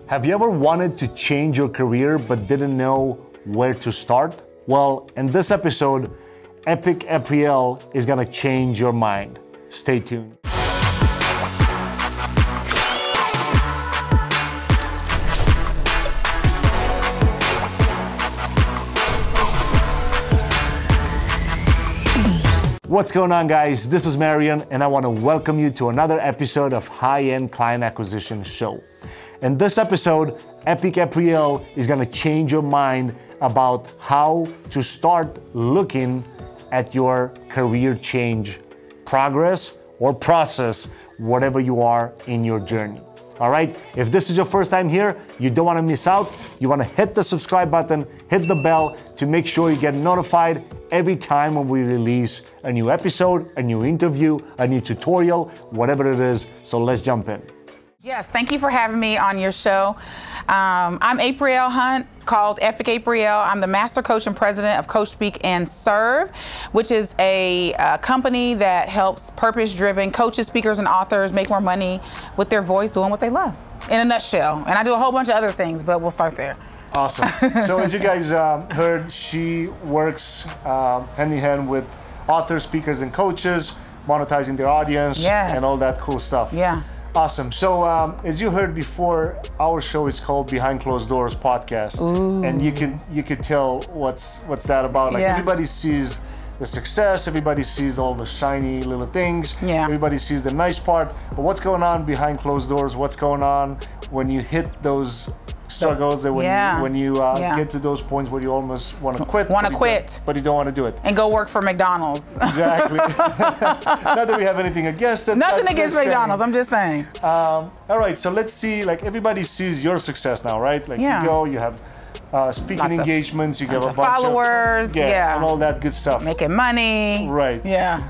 Have you ever wanted to change your career but didn't know where to start? Well, in this episode, Epic Aprille is gonna change your mind. Stay tuned. What's going on, guys? This is Marian, and I want to welcome you to another episode of High-End Client Acquisition Show. In this episode, Epic Aprille is going to change your mind about how to start looking at your career change progress or process, whatever you are in your journey. All right, if this is your first time here, you don't want to miss out. You want to hit the subscribe button, hit the bell to make sure you get notified every time when we release a new episode, a new interview, a new tutorial, whatever it is. So let's jump in. Yes, thank you for having me on your show. I'm Aprille Hunt, called Epic Aprille. I'm the master coach and president of Coach Speak and Serve, which is a company that helps purpose-driven coaches, speakers, and authors make more money with their voice doing what they love, in a nutshell. And I do a whole bunch of other things, but we'll start there. Awesome. So as you guys heard, she works hand in hand with authors, speakers, and coaches, monetizing their audience, and all that cool stuff. Yeah. Awesome. So as you heard before, our show is called Behind Closed Doors Podcast. Ooh. And you could tell what's that about. Like everybody sees the success, everybody sees all the shiny little things, everybody sees the nice part, but what's going on behind closed doors? What's going on when you hit those struggles and when you get to those points where you almost want to quit. But you don't want to do it. And go work for McDonald's. Exactly. Not that we have anything against it. Nothing against McDonald's, I'm just saying. All right, so let's see, like everybody sees your success now, right? Like you go, you have speaking engagements, you get a bunch followers, of and all that good stuff. Making money. Right. Yeah.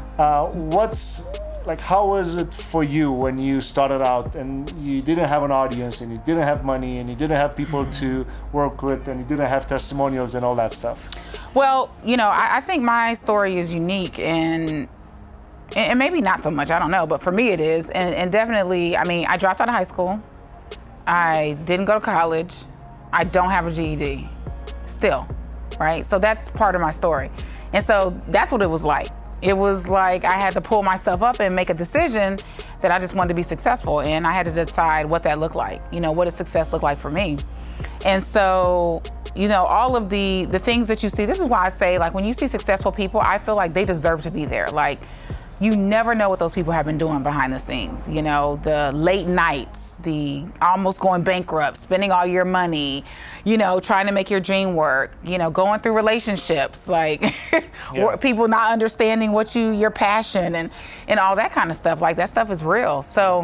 How was it for you when you started out and you didn't have an audience and you didn't have money and you didn't have people to work with and you didn't have testimonials and all that stuff? Well, you know, I think my story is unique and maybe not so much, I don't know, but for me it is. And definitely, I mean, I dropped out of high school. I didn't go to college. I don't have a GED still, right? So that's part of my story. And so that's what it was like. It was like I had to pull myself up and make a decision that I just wanted to be successful. And I had to decide what that looked like. You know, what does success look like for me? And so, you know, all of the things that you see, this is why I say, like, when you see successful people, I feel like they deserve to be there. Like, you never know what those people have been doing behind the scenes. You know, the late nights, the almost going bankrupt, spending all your money, you know, trying to make your dream work, you know, going through relationships, like people not understanding your passion and all that kind of stuff. Like, that stuff is real. So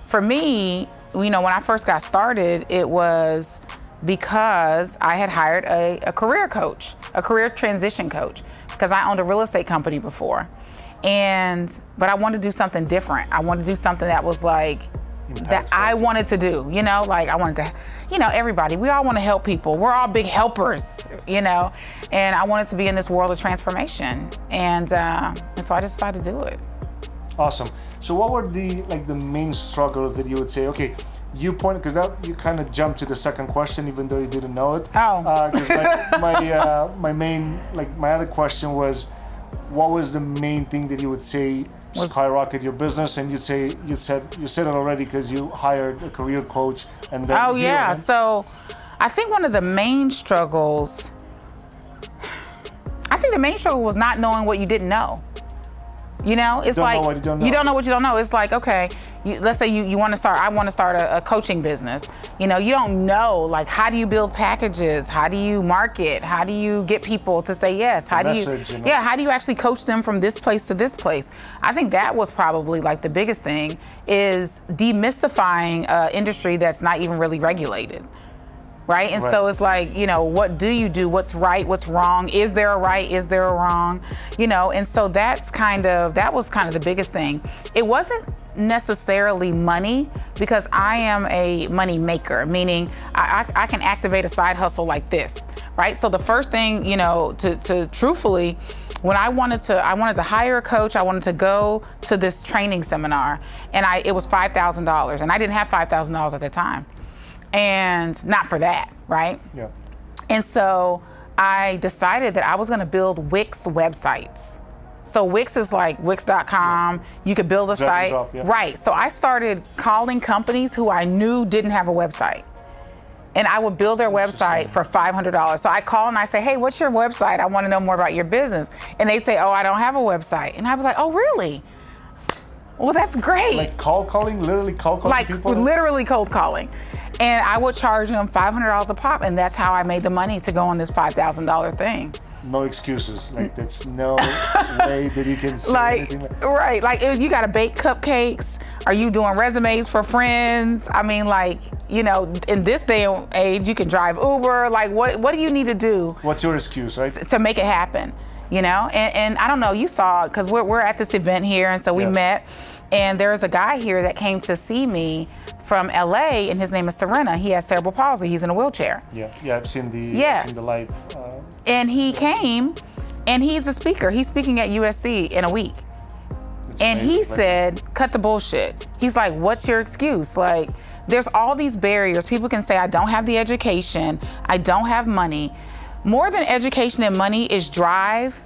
for me, you know, when I first got started, it was because I had hired a career coach, a career transition coach, because I owned a real estate company before. But I wanted to do something different. I wanted to do something that was like, that I wanted to do, you know, like I wanted to, you know, everybody, we all want to help people. We're all big helpers, you know, and I wanted to be in this world of transformation. And so I just decided to do it. Awesome. So what were the main struggles that you would say, okay, you point, because you kind of jumped to the second question, even though you didn't know it. Oh. Because my other question was, what was the main thing that you would say skyrocket your business? And you said it already because you hired a career coach and then so I think one of the main struggles, was not knowing what you didn't know. You know, it's like you don't know what you don't know. It's like, okay, let's say you want to start, I want to start a coaching business. You know, you don't know, like, how do you build packages? How do you market? How do you get people to say yes? How do you actually coach them from this place to this place? I think that was probably like the biggest thing, is demystifying an industry that's not even really regulated. Right? And so it's like, you know, what do you do? What's right? What's wrong? Is there a right? Is there a wrong? You know, and so that was kind of the biggest thing. It wasn't necessarily money, because I am a money maker, meaning I can activate a side hustle like this, right? So the first thing, you know, to truthfully, when I wanted to hire a coach, I wanted to go to this training seminar, and it was $5,000, and I didn't have $5,000 at the time. and not for that, right? Yeah. And so I decided that I was going to build Wix websites. So Wix is like Wix.com. You could build a site. Right. So I started calling companies who I knew didn't have a website. And I would build their website for $500. So I call and I say, hey, what's your website? I want to know more about your business. And they say, oh, I don't have a website. And I was like, oh, really? Well, that's great. Like cold calling, literally cold calling people? Like literally cold calling. And I would charge them $500 a pop, and that's how I made the money to go on this $5,000 thing. No excuses. Like, that's no way that you can say anything. Right. Like, you got to bake cupcakes. Are you doing resumes for friends? I mean, like, you know, in this day and age, you can drive Uber. Like, what do you need to do? What's your excuse, right? To make it happen, you know? And I don't know, you saw, because we're at this event here, and so we met, and there was a guy here that came to see me from LA, and his name is Serena. He has cerebral palsy. He's in a wheelchair. Yeah, I've seen the live. And he came, and he's a speaker. He's speaking at USC in a week. And he said, cut the bullshit. He's like, what's your excuse? Like, there's all these barriers. People can say, I don't have the education. I don't have money. More than education and money is drive.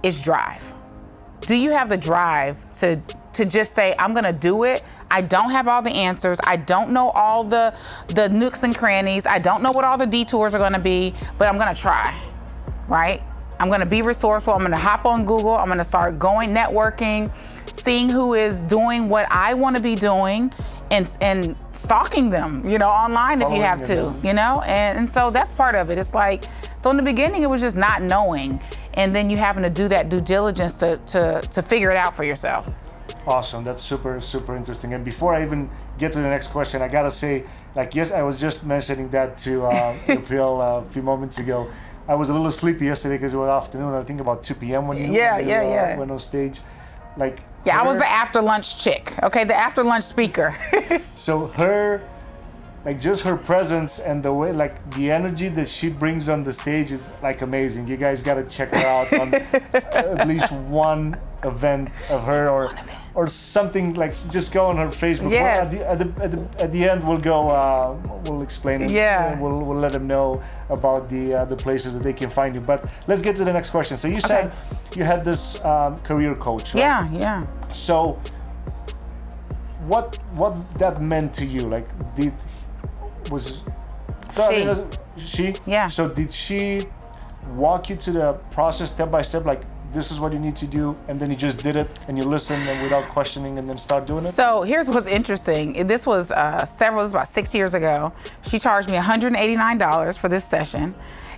Do you have the drive to just say, I'm gonna do it? I don't have all the answers. I don't know all the nooks and crannies. I don't know what all the detours are gonna be, but I'm gonna try, right? I'm gonna be resourceful. I'm gonna hop on Google. I'm gonna start going networking, seeing who is doing what I wanna be doing, and stalking them, you know, online if you have to, you know? And so that's part of it. It's like, so in the beginning, it was just not knowing, and then you having to do that due diligence to figure it out for yourself. Awesome, that's super, super interesting. And before I even get to the next question, I gotta say, like, yes, I was just mentioning that to Aprille a few moments ago. I was a little sleepy yesterday because it was afternoon, I think about 2 p.m. when you went on stage. Like, yeah, I was the after lunch chick, okay, the after lunch speaker. So her, like, just her presence and the way, like, the energy that she brings on the stage is like amazing. You guys gotta check her out on at least one event of her, or something. Like, just go on her Facebook. Yeah. At the end, we'll go. We'll explain it. Yeah. We'll let them know about the places that they can find you. But let's get to the next question. So you said you had this career coach, right? Yeah. So what that meant to you? Like, she? Yeah. So did she walk you to the process step by step? Like, this is what you need to do, and then you just did it, and you listened and without questioning, and then start doing it? So here's what's interesting. This was about 6 years ago. She charged me $189 for this session,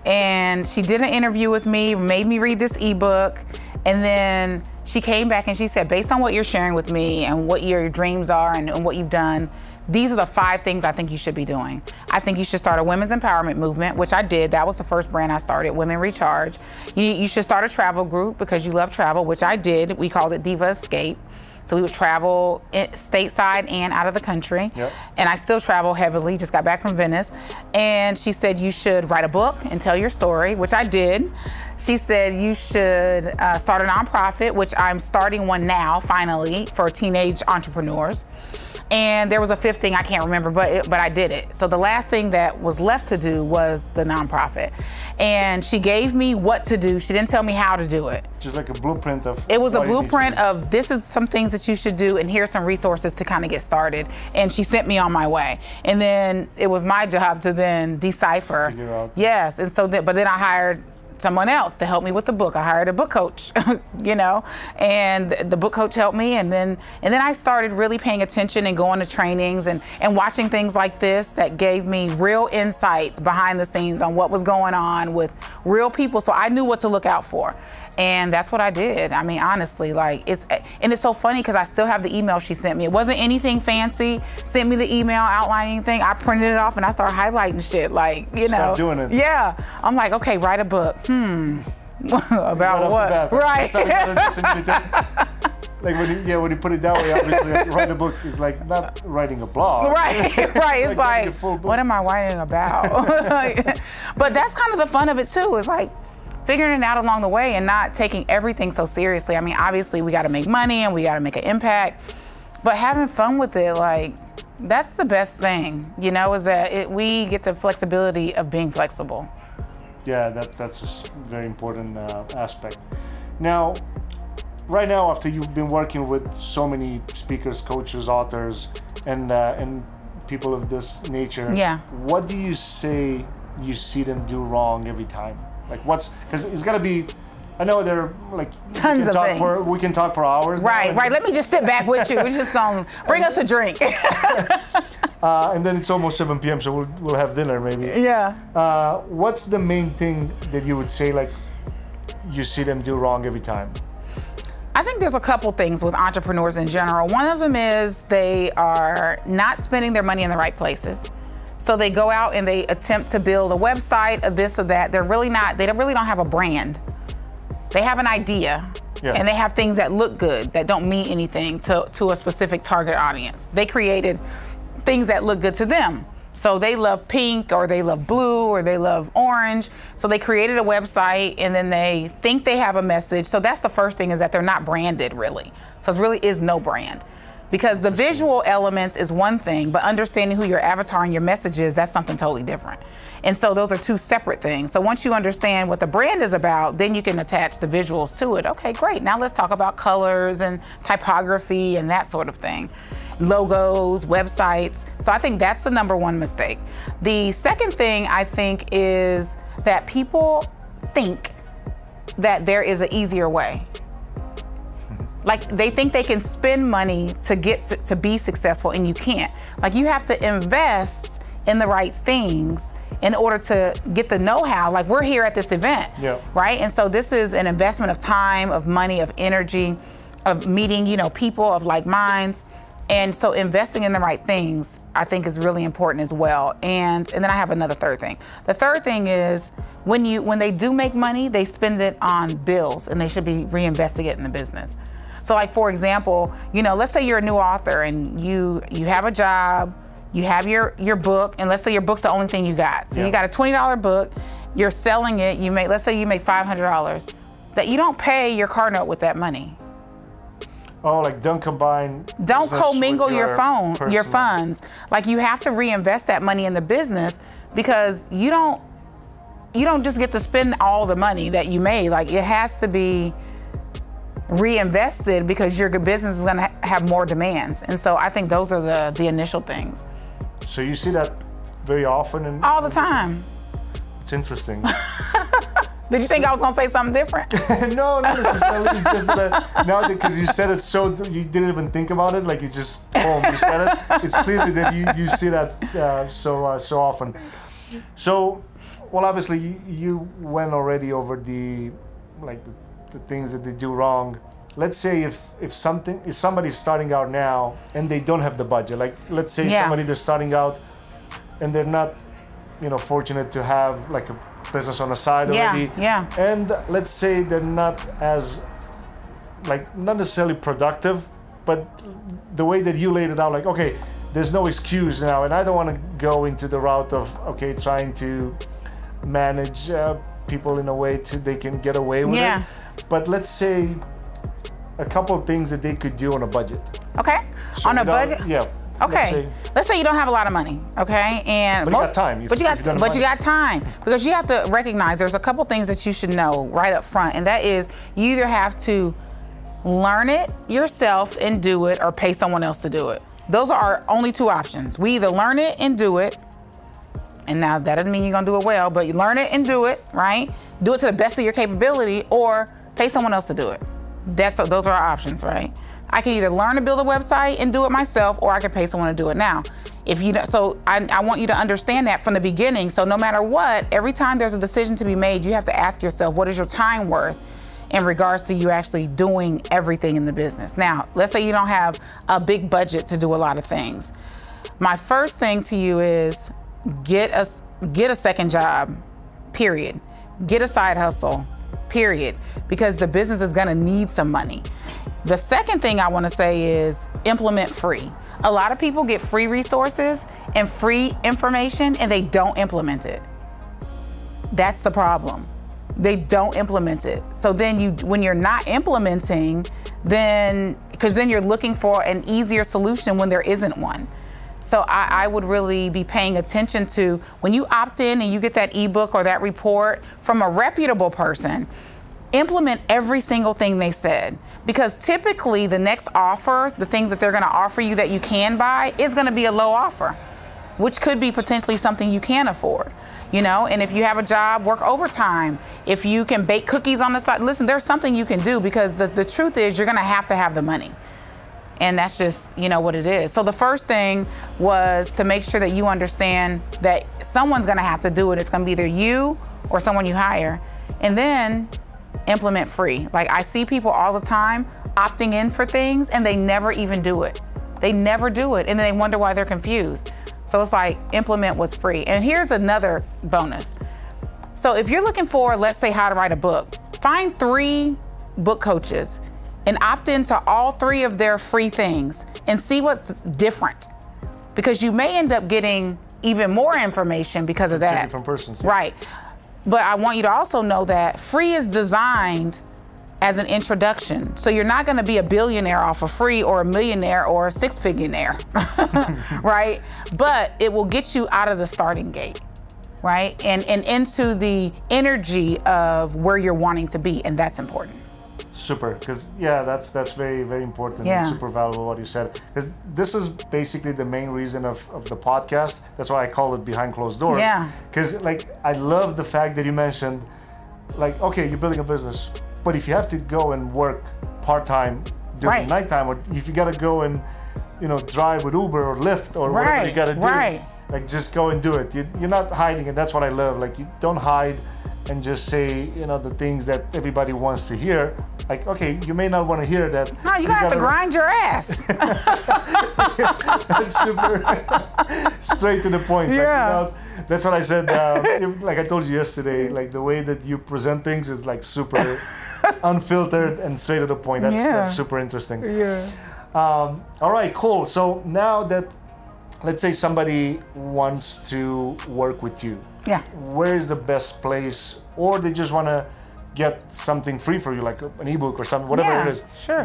and she did an interview with me, made me read this ebook, and then she came back and she said, based on what you're sharing with me and what your dreams are and what you've done, these are the 5 things I think you should be doing. I think you should start a women's empowerment movement, which I did. That was the first brand I started, Women Recharge. You should start a travel group because you love travel, which I did. We called it Diva Escape. So we would travel stateside and out of the country. Yep. And I still travel heavily, just got back from Venice. And she said you should write a book and tell your story, which I did. She said you should start a nonprofit, which I'm starting one now, finally, for teenage entrepreneurs. And there was a 5th thing I can't remember, but I did it. So the last thing that was left to do was the nonprofit. And she gave me what to do. She didn't tell me how to do it. Just like a blueprint of... It was a blueprint of, this is some things that you should do, and here's some resources to kind of get started. And she sent me on my way. And then it was my job to then decipher. Figure out. Yes, and so but then I hired someone else to help me with the book. I hired a book coach, you know, and the book coach helped me. And then I started really paying attention and going to trainings and watching things like this that gave me real insights behind the scenes on what was going on with real people. So I knew what to look out for. And that's what I did. I mean, honestly, like, it's so funny because I still have the email she sent me. It wasn't anything fancy. Sent me the email outlining thing. I printed it off and I started highlighting shit, like, you know. Start doing it. Yeah. I'm like, okay, write a book. About what? Right. Like, when you put it that way, obviously, write a book is like not writing a blog. Right. It's like what am I writing about? But that's kind of the fun of it too. It's like figuring it out along the way and not taking everything so seriously. I mean, obviously we got to make money and we got to make an impact, but having fun with it, like, That's the best thing, you know, is that we get the flexibility of being flexible. Yeah, that's a very important aspect. Now, right now, after you've been working with so many speakers, coaches, authors, and people of this nature, yeah, what do you say you see them do wrong every time? Like, because it's gotta be. I know there are like tons of things. We can talk for hours. Right. Let me just sit back with you. We're just gonna bring us a drink. And then it's almost 7 p.m., so we'll have dinner maybe. Yeah. What's the main thing that you would say like you see them do wrong every time? I think there's a couple things with entrepreneurs in general. One of them is they are not spending their money in the right places. So they go out and they attempt to build a website, of this or that. They really don't have a brand. They have an idea, and they have things that look good that don't mean anything to a specific target audience. They created things that look good to them. So they love pink, or they love blue, or they love orange. So they created a website, and then they think they have a message. So that's the first thing, is that they're not branded really. So it really is no brand. Because the visual elements is one thing, but understanding who your avatar and your message is, that's something totally different. And so those are two separate things. So once you understand what the brand is about, then you can attach the visuals to it. Okay, great. Now let's talk about colors and typography and that sort of thing. Logos, websites. So I think that's the number one mistake. The second thing I think is that people think that there is an easier way. Like they think they can spend money to be successful, and you can't. Like you have to invest in the right things in order to get the know-how. Like we're here at this event, right? And so this is an investment of time, of money, of energy, of meeting, people of like minds. And so investing in the right things, I think, is really important as well. And then I have another third thing. The third thing is when they do make money, they spend it on bills, and they should be reinvesting it in the business. So like, for example, let's say you're a new author and you have a job, you have your book, and let's say your book's the only thing you got. So you got a $20 book, you're selling it, let's say you make $500, that you don't pay your car note with that money. Oh, like don't commingle your funds. Like you have to reinvest that money in the business, because you don't just get to spend all the money that you made. Like it has to be reinvested, because your business is going to have more demands. And so I think those are the initial things. So you see that very often? All the time. It's interesting. Did you think I was going to say something different? No, not necessarily. It's just that now, because you said it you didn't even think about it. Like you just, boom, you said it. It's clearly that you see that so often. So, well, obviously you went already over the things that they do wrong. Let's say if somebody's starting out now and they don't have the budget, like let's say somebody that's starting out and they're not, fortunate to have like a business on the side already. And let's say they're not as not necessarily productive, but the way that you laid it out, like, okay, there's no excuse now, and I don't want to go into the route of trying to manage people in a way they can get away with it. But let's say a couple of things that they could do on a budget. Okay. So on a budget? Yeah. Okay. Let's say you don't have a lot of money, okay? But you got time. But you got time. Because you have to recognize there's a couple things that you should know right up front, and that is you either have to learn it yourself and do it, or pay someone else to do it. Those are our only two options. We either learn it and do it, and now that doesn't mean you're gonna do it well, but you learn it and do it, right? Do it to the best of your capability, or pay someone else to do it. Those are our options, right? I can either learn to build a website and do it myself, or I can pay someone to do it now. I want you to understand that from the beginning. So no matter what, every time there's a decision to be made, you have to ask yourself, what is your time worth in regards to you actually doing everything in the business? Now, let's say you don't have a big budget to do a lot of things. My first thing to you is get a second job, period. Get a side hustle, period, because the business is gonna need some money. The second thing I wanna say is implement free. A lot of people get free resources and free information and they don't implement it. That's the problem. They don't implement it. So then when you're not implementing, because then you're looking for an easier solution when there isn't one. So I would really be paying attention to when you opt in and you get that ebook or that report from a reputable person, implement every single thing they said. Because typically the next offer, the things that they're gonna offer you that you can buy, is gonna be a low offer, which could be potentially something you can afford. You know, and if you have a job, work overtime. If you can bake cookies on the side, listen, there's something you can do, because the truth is you're gonna have the money. And that's just, you know, what it is. So the first thing was to make sure that you understand that someone's gonna have to do it. It's gonna be either you or someone you hire. And then implement free. Like, I see people all the time opting in for things and they never even do it. They never do it, and then they wonder why they're confused. So it's like, implement was free. And here's another bonus. So if you're looking for, let's say, how to write a book, find 3 book coaches and opt into all 3 of their free things and see what's different. Because you may end up getting even more information because of that. From persons. Right. But I want you to also know that free is designed as an introduction. So you're not gonna be a billionaire off of free, or a millionaire, or a 6-figure-naire, right? But it will get you out of the starting gate, right? And into the energy of where you're wanting to be, and that's important. Super, because yeah, that's very, very important. Yeah. And super valuable what you said. Because this is basically the main reason of the podcast. That's why I call it Behind Closed Doors. Yeah. Because like, I love the fact that you mentioned, like, okay, you're building a business, but if you have to go and work part-time during the nighttime, or if you gotta go and, you know, drive with Uber or Lyft or whatever you gotta do, like, just go and do it. You're not hiding, and that's what I love. Like, you don't hide and just say, you know, the things that everybody wants to hear. Like, okay, you may not want to hear that. No, you're gonna have to grind your ass. That's super straight to the point. Yeah. Like, you know, that's what I said. Like I told you yesterday, like, the way that you present things is like super unfiltered and straight to the point. That's super interesting. Yeah. All right, cool. So now that, let's say somebody wants to work with you, where is the best place, or they just want to get something free for you, like an ebook or something, whatever it is,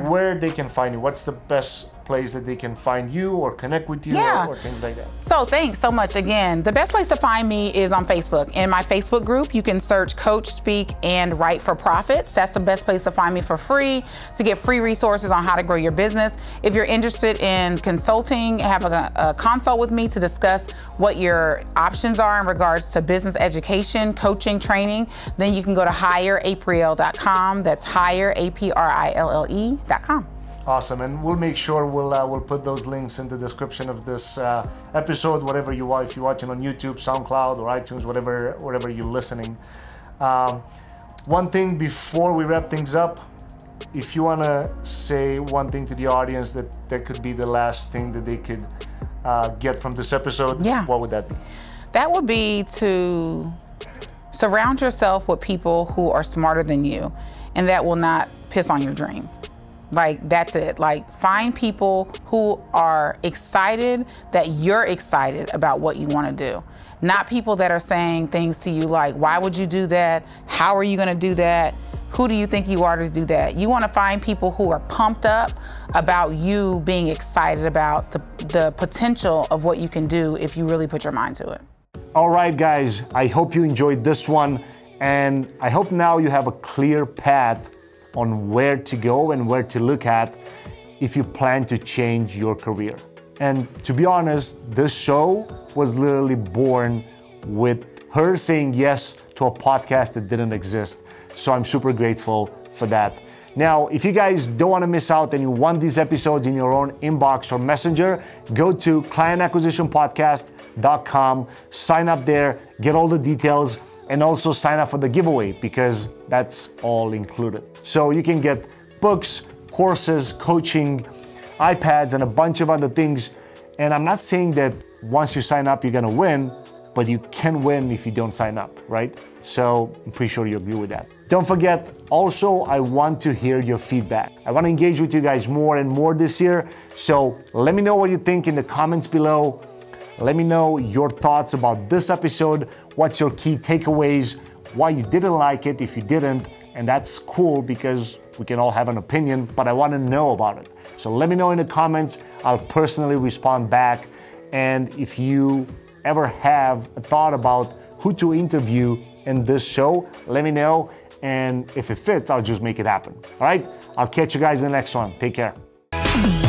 where they can find you? What's the best place that they can find you or connect with you, or things like that? So thanks so much again. The best place to find me is on Facebook. In my Facebook group, you can search Coach, Speak, and Write for Profits. That's the best place to find me for free, to get free resources on how to grow your business. If you're interested in consulting, have a consult with me to discuss what your options are in regards to business education, coaching, training, then you can go to hireaprille.com. That's hireaprille.com. Awesome, and we'll make sure we'll put those links in the description of this episode, whatever you watch. If you're watching on YouTube, SoundCloud, or iTunes, wherever you're listening. One thing before we wrap things up, if you want to say one thing to the audience that could be the last thing that they could get from this episode, what would that be? That would be to surround yourself with people who are smarter than you, and that will not piss on your dream. Like, that's it. Like, find people who are excited that you're excited about what you want to do. Not people that are saying things to you like, why would you do that? How are you going to do that? Who do you think you are to do that? You want to find people who are pumped up about you being excited about the potential of what you can do if you really put your mind to it. All right, guys, I hope you enjoyed this one, and I hope now you have a clear path on where to go and where to look at if you plan to change your career. And to be honest, this show was literally born with her saying yes to a podcast that didn't exist. So I'm super grateful for that. Now, if you guys don't want to miss out and you want these episodes in your own inbox or messenger, go to clientacquisitionpodcast.com, sign up there, get all the details, and also sign up for the giveaway, because that's all included. So you can get books, courses, coaching, iPads, and a bunch of other things. And I'm not saying that once you sign up, you're gonna win, but you can win if you don't sign up, right? So I'm pretty sure you agree with that. Don't forget, also, I want to hear your feedback. I want to engage with you guys more and more this year. So let me know what you think in the comments below. Let me know your thoughts about this episode. What's your key takeaways? Why you didn't like it if you didn't. And that's cool, because we can all have an opinion, but I want to know about it. So let me know in the comments. I'll personally respond back. And if you ever have a thought about who to interview in this show, let me know. And if it fits, I'll just make it happen. All right? I'll catch you guys in the next one. Take care.